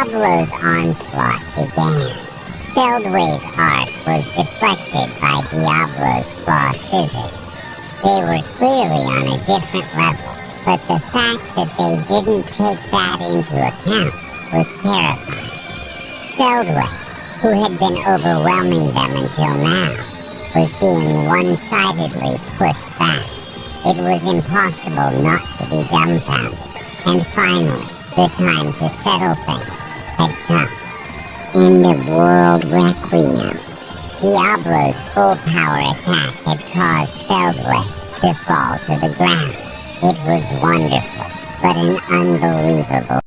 Diablo's onslaught began. Feldway's art was deflected by Diablo's claw scissors. They were clearly on a different level, but the fact that they didn't take that into account was terrifying. Feldway, who had been overwhelming them until now, was being one-sidedly pushed back. It was impossible not to be dumbfounded, and finally, the time to settle things had come. End of World Requiem. Diablo's full-power attack had caused Feldway to fall to the ground. It was wonderful, but an unbelievable.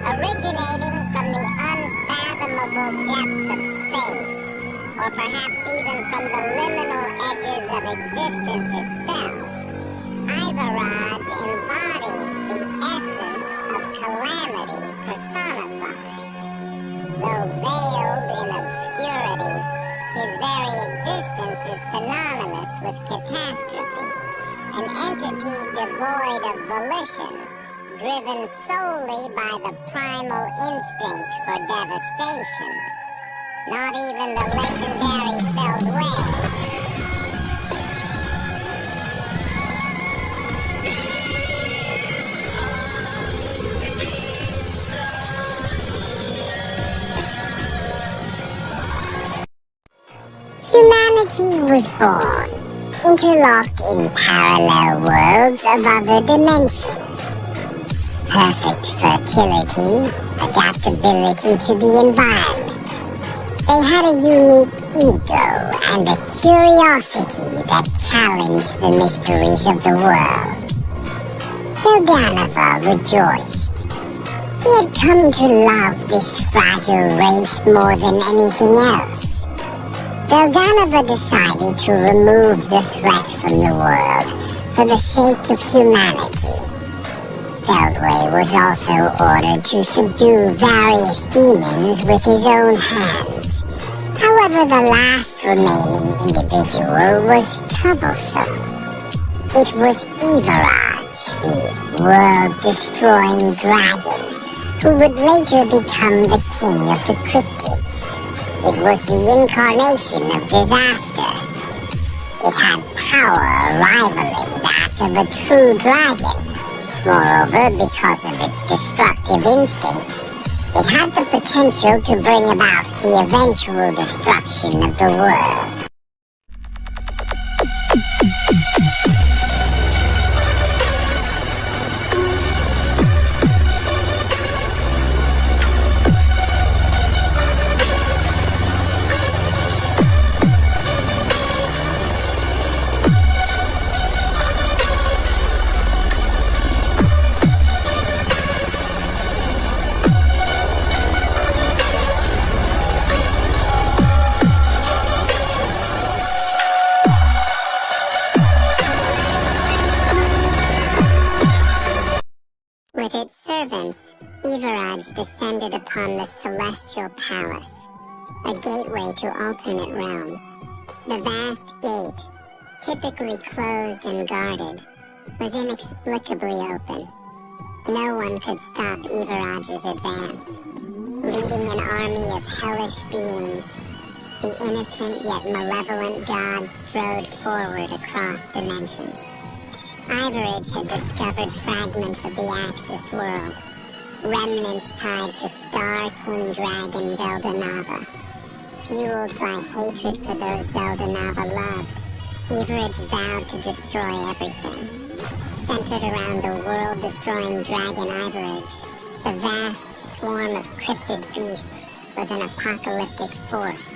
Originating from the unfathomable depths of space, or perhaps even from the liminal edges of existence itself, Ivaraj embodies the essence of calamity personified. Though veiled in obscurity, his very existence is synonymous with catastrophe, an entity devoid of volition, driven solely by the primal instinct for devastation. Not even the legendary Feldway. Humanity was born, interlocked in parallel worlds of other dimensions. Perfect fertility, adaptability to the environment. They had a unique ego and a curiosity that challenged the mysteries of the world. Hildanova rejoiced. He had come to love this fragile race more than anything else. Hildanova decided to remove the threat from the world for the sake of humanity. Feldway was also ordered to subdue various demons with his own hands. However, the last remaining individual was troublesome. It was Ivaraj, the world-destroying dragon, who would later become the king of the cryptids. It was the incarnation of disaster. It had power rivaling that of a true dragon. Moreover, because of its destructive instincts, it had the potential to bring about the eventual destruction of the world. Everage descended upon the Celestial Palace, a gateway to alternate realms. The vast gate, typically closed and guarded, was inexplicably open. No one could stop Everage's advance. Leading an army of hellish beings, the innocent yet malevolent god strode forward across dimensions. Everage had discovered fragments of the Axis world, remnants tied to Star King Dragon Veldanava. Fueled by hatred for those Veldanava loved, Everage vowed to destroy everything. Centered around the world-destroying dragon Everage, the vast swarm of cryptid beasts was an apocalyptic force.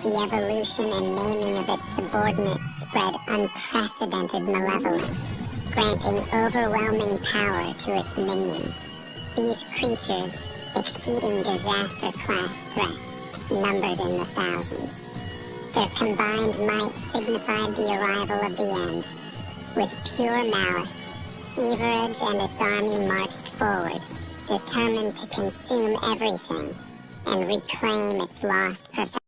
The evolution and naming of its subordinates spread unprecedented malevolence, granting overwhelming power to its minions. These creatures, exceeding disaster-class threats, numbered in the thousands. Their combined might signified the arrival of the end. With pure malice, Everage and its army marched forward, determined to consume everything and reclaim its lost perfection.